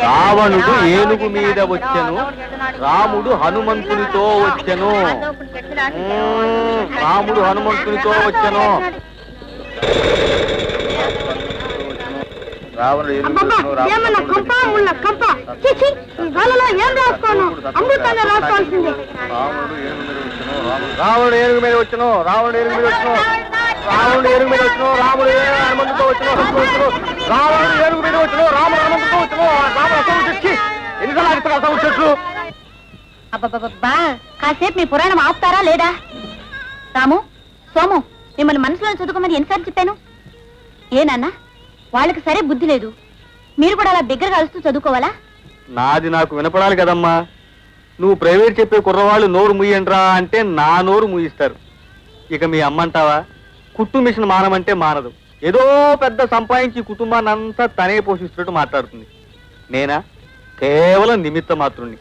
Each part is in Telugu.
రావణుడు ఏనుగు మీద వచ్చెను, రాముడు హనుమంతునితో వచ్చెను. రాముడు హనుమంతునితో వచ్చెను. రావణుడు ఏనుగు మీద వచ్చెను, రావణుడు ఏనుగు మీద వచ్చెను, రావణుడు ఏనుగు మీద వచ్చెను, రాముడు హనుమంతుతో వచ్చెను, రావణుడు ఏనుగు మీద వచ్చెను, రాముడు హనుమంతుతో వచ్చెను. రాముడు తెచ్చి ఎన్నిసార్లు అసలు చెట్లు. అబ్బబ్బబ్బా, కాసేపు మీ పురాణం ఆపుతారా లేదా? రాము, సోము, మిమ్మల్ని మనసులో చదువుకోమని ఎన్నిసార్లు చెప్పాను? ఏ నాన్న, వాళ్ళకి సరే బుద్ధి లేదు, మీరు కూడా అలా దగ్గరగా కలుస్తూ చదువుకోవాలా? నాది నాకు వినపడాలి కదమ్మా. నువ్వు ప్రైవేట్ చెప్పే కుర్రవాళ్ళు నోరు ముయ్యండ్రా అంటే నా నోరు ముయిస్తారు. ఇక మీ అమ్మంటావా? కుట్టు మిషన్ మానమంటే మానదు. ఏదో పెద్ద సంపాదించి కుటుంబాన్ని అంతా తనే పోషిస్తున్నట్టు మాట్లాడుతుంది. నేనా కేవలం నిమిత్త మాత్రుణ్ణి.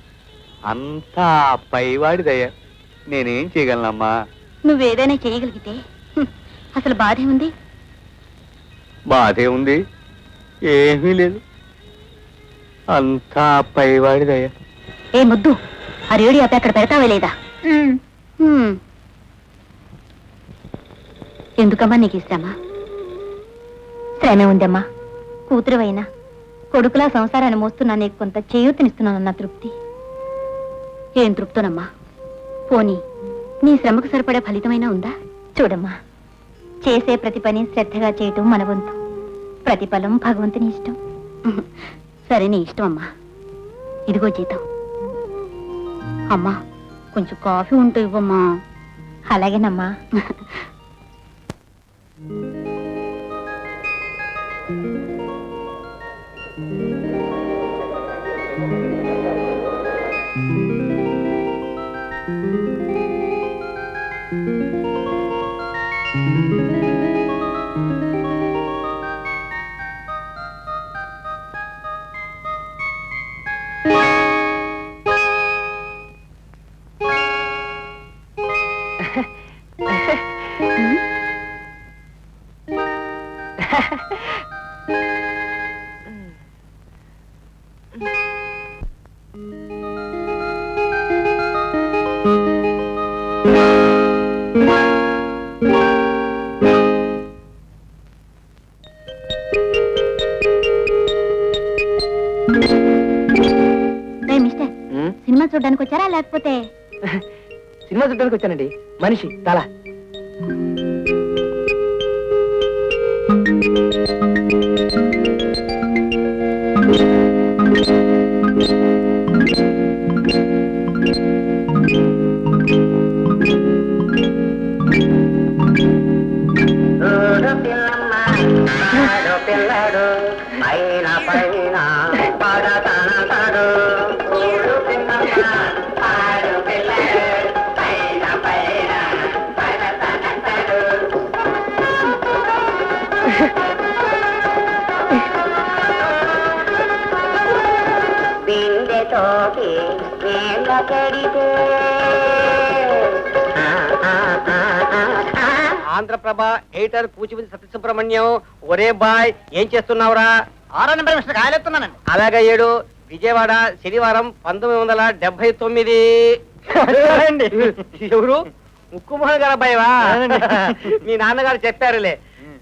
అంతా పైవాడిదయ్యా, నేనేం చేయగలనమ్మా? నువ్వేదైనా చేయగలిగితే అసలు బాధే ఉంది. బాధే ఉంది, ఏమీ లేదు, అంతా పైవాడిదయ్యా. ఏ ముద్దు, ఆ రేడియో ఆపి అక్కడ పెడతావే లేదా? ఎందుకమ్మా నీకు ఇస్తామా? శ్రమే ఉందమ్మా. కూతురువైనా కొడుకులా సంసారాన్ని మోస్తున్నా నీకు కొంత చేయూతనిస్తున్నానన్న తృప్తి. ఏం తృప్తోనమ్మా? పోనీ నీ శ్రమకు సరిపడే ఫలితమైనా ఉందా? చూడమ్మా, చేసే ప్రతి పని శ్రద్ధగా చేయటం మన వంతు. ప్రతిఫలం భగవంతుని ఇష్టం. సరే, నీ ఇష్టం అమ్మా. ఇదిగో జీతం. అమ్మా, కొంచెం కాఫీ ఉంటూ ఇవ్వమ్మా. అలాగేనమ్మా. సినిమా చూడడానికి వచ్చారా లేకపోతే? సినిమా చూడడానికి వచ్చానండి. మనిషి తల. పిల్లడు పైన పైన పడతాడు. ఆంధ్రప్రభ ఎడిటర్ కూచిపూడి సత్యసుబ్రహ్మణ్యం. ఒరే బాయ్, ఏం చేస్తున్నావురా? 6వ నెంబర్ మిస్టర్ కాయలెత్తున్నానండి. అలాగా 7 విజయవాడ శనివారం 1979. ఎవరు? ముక్కుమోహన్ గారు అబ్బాయివా? మీ నాన్నగారు చెప్పారులే,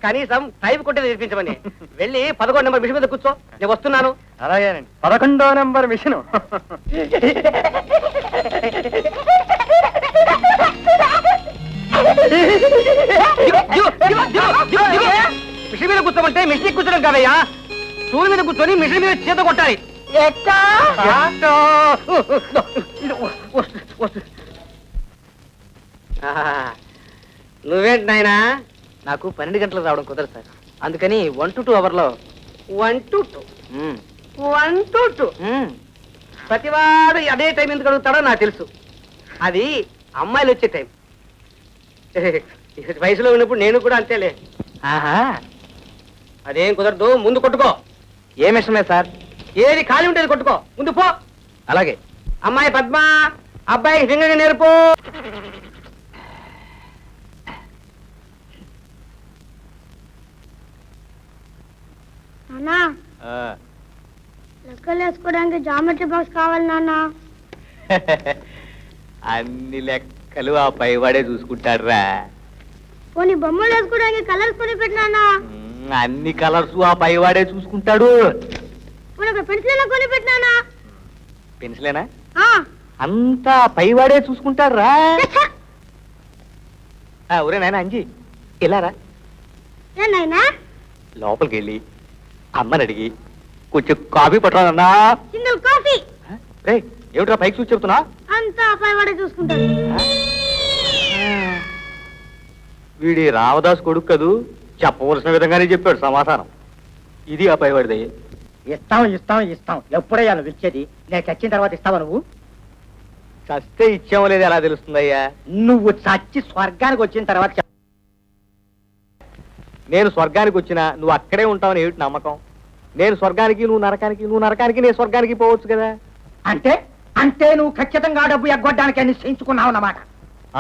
కనీసం టైప్ కొట్టి నేర్పించమని. వెళ్ళి 11వ నెంబర్ మిషన్ మీద కూర్చో, నేను వస్తున్నాను. అలాగేనండి. 11వ నెంబర్ మిషన్. మిషన్ మీద కూర్చోమంటే మిషన్ కూర్చోడం కాదయ్యా, స్టూల్ మీద కూర్చొని మిషన్ మీద చేత కొట్టాలి. నువ్వేంటి నాయనా? నాకు 12 గంటలకు రావడం కుదరదు సార్, అందుకని 1 to 2 అవర్లో 1 to 2 ప్రతివాడు అదే టైం ఎందుకు అడుగుతాడో నాకు తెలుసు. అది అమ్మాయిలు వచ్చే టైం. వయసులో ఉన్నప్పుడు నేను కూడా అంతేలే. అదేం కుదరదు, ముందు కొట్టుకో. ఏ మిషమే సార్? ఏది ఖాళీ ఉండేది కొట్టుకో, ముందు పో. అలాగే. అమ్మాయి పద్మ, అబ్బాయి సింగంగా నేర్పు. అన్నా, లెక్కలు వేసుకోవడానికి జామెట్రీ బాక్స్ కావాలి నాన్న. అన్ని లెక్కలు ఆ పైవాడే చూసుకుంటాడురా. పోనీ బొమ్మలు వేసుకోవడానికి కలర్స్ కొని పెట్టినా. అన్ని కలర్స్ ఆ పైవాడే చూసుకుంటాడు. పోనీ ఒక పెన్సిల్ కొని పెట్టినా. పెన్సిలేనా? అంతా పైవాడే చూసుకుంటాడురా. ఒరే నాయన అంజీ, ఇలారా. ఏనాయనా? లోపలికి వెళ్ళి అమ్మని అడిగి కొంచెం కాఫీ పట్టరాదన్నా. Single coffee. రే ఏమిట్రా పైకి చూసి చెప్తున్నా? అంతా అబ్బాయి వాడే చూసుకుంటాడు. వీడి రామదాస్ కొడుకు కదూ, చెప్పవలసిన విధంగానే చెప్పాడు సమాధానం. ఇది ఆ పైవాడిదే. ఇస్తాం ఇస్తాం ఇస్తాం. ఎప్పుడయ్యా నువ్వు ఇచ్చేది? నేను చచ్చిన తర్వాత ఇస్తావా నువ్వు? చస్తే ఇచ్చామో లేదు ఎలా తెలుస్తుందయ్యా? నువ్వు చచ్చి స్వర్గానికి వచ్చిన తర్వాత నేను స్వర్గానికి వచ్చినా నువ్వు అక్కడే ఉంటావని ఏమిటి నమ్మకం? నేను స్వర్గానికి, నువ్వు నరకానికి, నువ్వు నరకానికి, నేను స్వర్గానికి పోవచ్చు కదా. అంటే అంటే నువ్వు ఖచ్చితంగా డబ్బు ఎగ్గొట్టడానికి నిశ్చయించుకున్నావు అన్నమాట.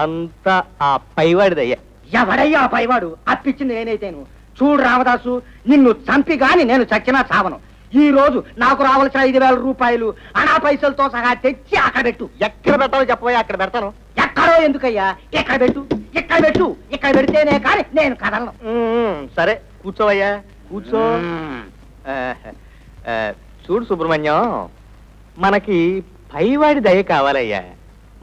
అంతా ఆ పైవాడిదయ్యా. ఎవడయ్యా ఆ పైవాడు? అప్పిచ్చింది నేనైతేను. చూడు రామదాసు, నిన్ను చంపి గాని నేను చచ్చినా చావను. ఈ రోజు నాకు రావాల్సిన 5,000 రూపాయలు అనా పైసలతో సహా తెచ్చి అక్కడ పెట్టు. ఎక్కడ పెట్టాలో చెప్పబోయా, అక్కడ పెడతాను. ఎక్కడో ఎందుకయ్యా? ఇక్కడ పెట్టు, ఇక్కడ పెట్టు. ఇక్కడ పెడితేనే కానీ నేను కదలను. సరే కూర్చోవయ్యా, కూర్చో. చూడు సుబ్రహ్మణ్యం, మనకి పైవాడి దయ కావాలయ్యా.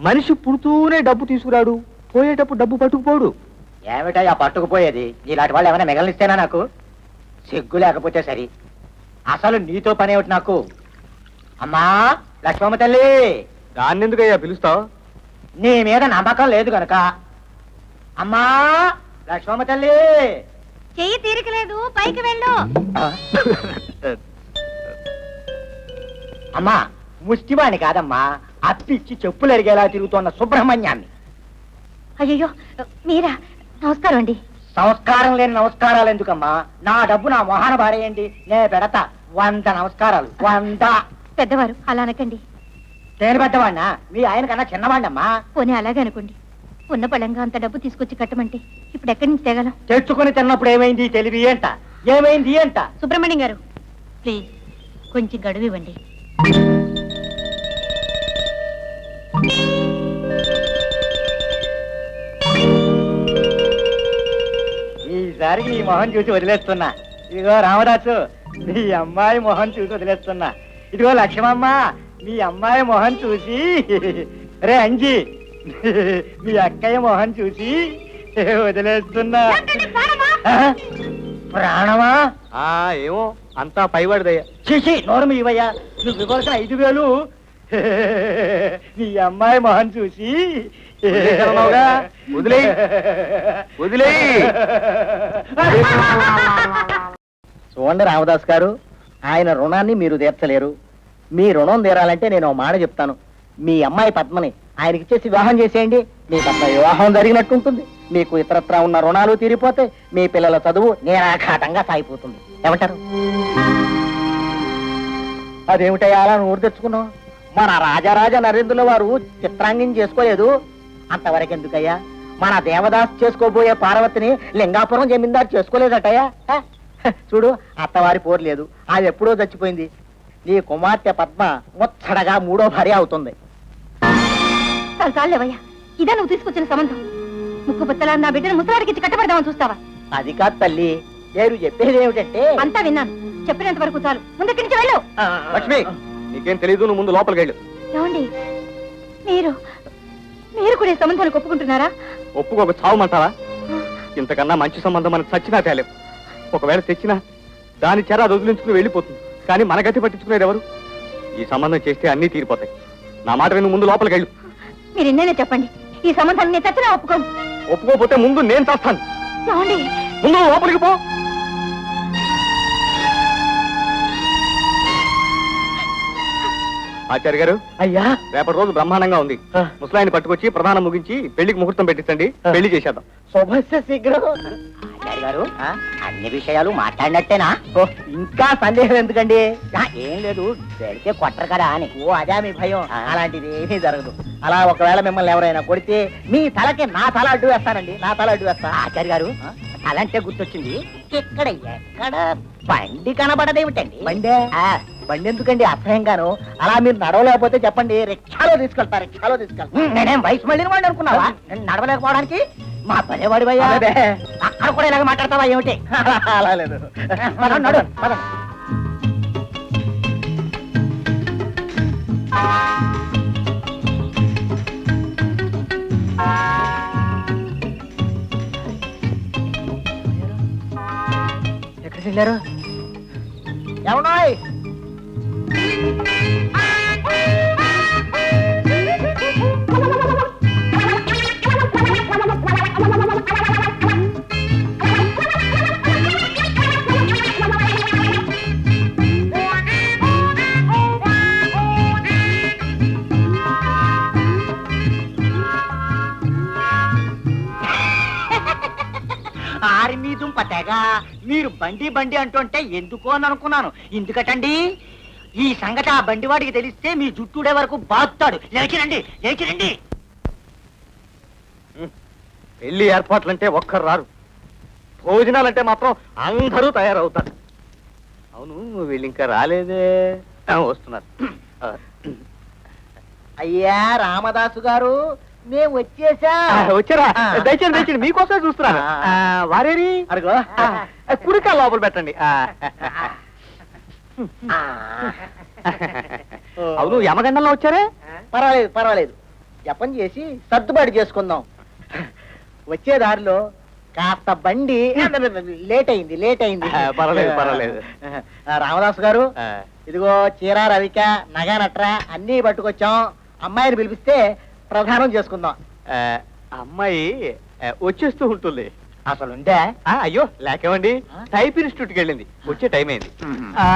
మనిషి పుడుతూనే డబ్బు తీసుకురాడు, పోయేటప్పుడు డబ్బు పట్టుకుపోడు. ఏమిటయ్యా పట్టుకుపోయేది? ఇలాంటి వాళ్ళు ఏమైనా మిగలనిస్తేనా నాకు? సిగ్గు లేకపోతే సరి. అసలు నీతో పని ఏమిటి నాకు? అమ్మా లక్ష్మమ్మ తల్లి, దాన్ని ఎందుకయ్యా పిలుస్తావు? నీ మీద నమ్మకం లేదు కనుక. అమ్మా లక్ష్మమ్మ తల్లి. చెయ్యి తీరికలేదు, పైకి వెళ్ళు. అమ్మా ముష్టివాణి కాదమ్మా, అప్పిచ్చి చెప్పులు ఎరిగేలా తిరుగుతున్న సుబ్రహ్మణ్యాన్ని. అయ్యో మీరా? నమస్కారం అండి. సంస్కారం లేని నమస్కారాలు ఎందుకమ్మా? నా డబ్బు నా మొహాన బారేయండి, నే పెడతా 100 నమస్కారాలు. 100. పెద్దవారు అలా అనకండి. నేను పెద్దవాడినా? మీ ఆయన కన్నా చిన్నవాడినమ్మా. పోనీ అలాగే అనుకోండి. ఉన్న పళంగా అంత డబ్బు తీసుకొచ్చి కట్టమంటే ఇప్పుడు ఎక్కడి నుంచి తేగలం? తెచ్చుకుని తిన్నప్పుడు ఏమైంది తెలివి ఏంట? ఏమైంది ఏంట? సుబ్రహ్మణ్యం గారు ప్లీజ్ కొంచెం గడువు ఇవ్వండి. ఈసారికి నీ మొహం చూసి వదిలేస్తున్నా. ఇదిగో రామదాసు, నీ అమ్మాయి మొహం చూసి వదిలేస్తున్నా. ఇదిగో లక్ష్మమ్మ, మీ అమ్మాయి మొహం చూసి, రే అంజీ మీ అక్కయ్య మొహం చూసి వదిలేస్తున్నా. ప్రాణమా? ఏమో అంతా పైవాడిదయ్యా. చూసి నోరు మీ ఇవయ్యా. నువ్వు ఇవ్వాల్సిన 5,000 నీ అమ్మాయి మొహం చూసి వదిలేయ్, వదిలేయ్. చూడండి రామదాస్ గారు, ఆయన రుణాన్ని మీరు తీర్చలేరు. మీ రుణం తీరాలంటే నేను ఒక మాట చెప్తాను. మీ అమ్మాయి పద్మని ఆయనకిచ్చేసి వివాహం చేసేయండి. మీ పద్మ వివాహం జరిగినట్టుంటుంది. మీకు ఇతరత్రా ఉన్న రుణాలు తీరిపోతే మీ పిల్లల చదువు నేరాఘాటంగా సాగిపోతుంది. ఏమంటారు? అదేమిటయ్యా అలా నోరు తెచ్చుకున్నావు? మన రాజారాజ నరేంద్రుల వారు చిత్రాంగం చేసుకోలేదు. అంతవరకు ఎందుకయ్యా? మన దేవదాస్ చేసుకోబోయే పార్వతిని లింగాపురం జమీందారు చేసుకోలేదటయ్యా. చూడు, అత్తవారి పోరు లేదు, అది ఎప్పుడో చచ్చిపోయింది. నీ కుమార్తె పద్మ ముచ్చడగా 3వ భార్య అవుతుంది. చాలేవయ్యా, ఇదా నువ్వు తీసుకొచ్చిన సంబంధం? ముక్కు బుత్తలా నా బిడ్డను ముసలాడికి ఇచ్చి కట్టబడదామని చూస్తావా? అది కాదు తల్లి, నేను చెప్పేది ఏమిటంటే. అంతా విన్నాను, చెప్పినంత వరకు చాలు. ముందుకి నుంచి వెళ్ళు. లక్ష్మి, నీకేం తెలీదు, నువ్వు ముందు లోపలికి వెళ్ళు. ఏమండి, మీరు కూడా ఈ సంబంధానికి ఒప్పుకుంటున్నారా? ఒప్పుకోక చావమంటావా? ఇంతకన్నా మంచి సంబంధం మనకు చచ్చినా తేలేం. ఒకవేళ తెచ్చినా దాని చెర అది వదిలించుకుని వెళ్ళిపోతుంది. కానీ మన గతి పట్టించుకునేది ఎవరు? ఈ సంబంధం చేస్తే అన్నీ తీరిపోతాయి. నా మాట విను, ముందు లోపలికి వెళ్ళు. మీరు ఎన్నైనా చెప్పండి, ఈ సంబంధాన్ని నేను చచ్చినా ఒప్పుకోను. ఒప్పుకోకపోతే ముందు నేను చేస్తాను. ఏమండి, ముందు లోపలికి పో. ఆచార్య గారు, అయ్యా రేపటి రోజు బ్రహ్మాండంగా ఉంది. ముసలాయిని పట్టుకొచ్చి ప్రధానం ముగించి పెళ్లికి ముహూర్తం పెట్టించండి. పెళ్లి చేసేద్దాం. శుభస్య శీఘ్రం. ఆచార్య గారు, అన్ని విషయాలు మాట్లాడినట్టేనా? ఇంకా సందేహం ఎందుకండి? ఏం లేదు, పెడితే కొట్టరు కదా అని. ఓ అదే మీ భయం? అలాంటిది ఏమీ జరగదు. అలా ఒకవేళ మిమ్మల్ని ఎవరైనా కొడితే మీ తలకి నా తల అడ్డు వేస్తానండి. నా తల అడ్డు వేస్తా. ఆచార్య గారు, అలాంటే గుర్తొచ్చింది, ఇక్కడ ఎక్కడ బండి కనబడదేమిటండి బండి ఎందుకండి అసహ్యంగాను అలా మీరు నడవలేకపోతే చెప్పండి రిక్షాలో తీసుకెళ్తా నేనేం వయసు మళ్ళీ వాడిని అనుకున్నావా నేను నడవలేకపోవడానికి మా పదేవాడి భయ్యా అక్కడ కూడా ఇలాగ మాట్లాడతావా ఏమిటి అలా లేదు నడు ఎక్కడికి వెళ్ళారు ఎవడాయ్ ఆర్మీ దుంప తెగ మీరు బండి బండి అంటుంటే ఎందుకో అని అనుకున్నాను ఎందుకటండి ఈ సంగతి ఆ బండి వాడికి తెలిస్తే మీ జుట్టుడే వరకు బాగుతాడు లేచిరండి పెళ్లి ఏర్పాట్లంటే ఒక్కరు రారు, భోజనాలంటే మాత్రం అందరూ తయారవుతారు. అవును వీళ్ళు ఇంకా రాలేదే. వస్తున్నారు. అయ్యా రామదాసు గారు మేము వచ్చేసా వచ్చారా? దయచేయండి మీకోసం చూస్తున్నాను. వారేరి అడుగో కుడికా లోపల పెట్టండి. అవును యమగండంలో వచ్చారే? పర్వాలేదు జపం చేసి సర్దుబాటు చేసుకుందాం. వచ్చే దారిలో కాస్త బండి లేట్ అయింది. పర్వాలేదు. రామదాసు గారు ఇదిగో చీర రవిక నగా నట్ర అన్నీ పట్టుకొచ్చాం. అమ్మాయిని పిలిపిస్తే ప్రధానం చేసుకుందాం. అమ్మాయి వచ్చేస్తూ ఉంటుంది. అసలుంటే అయ్యో లేకేమండి, టైప్ ఇన్స్టిట్యూట్కి వెళ్ళింది, వచ్చే టైం అయింది.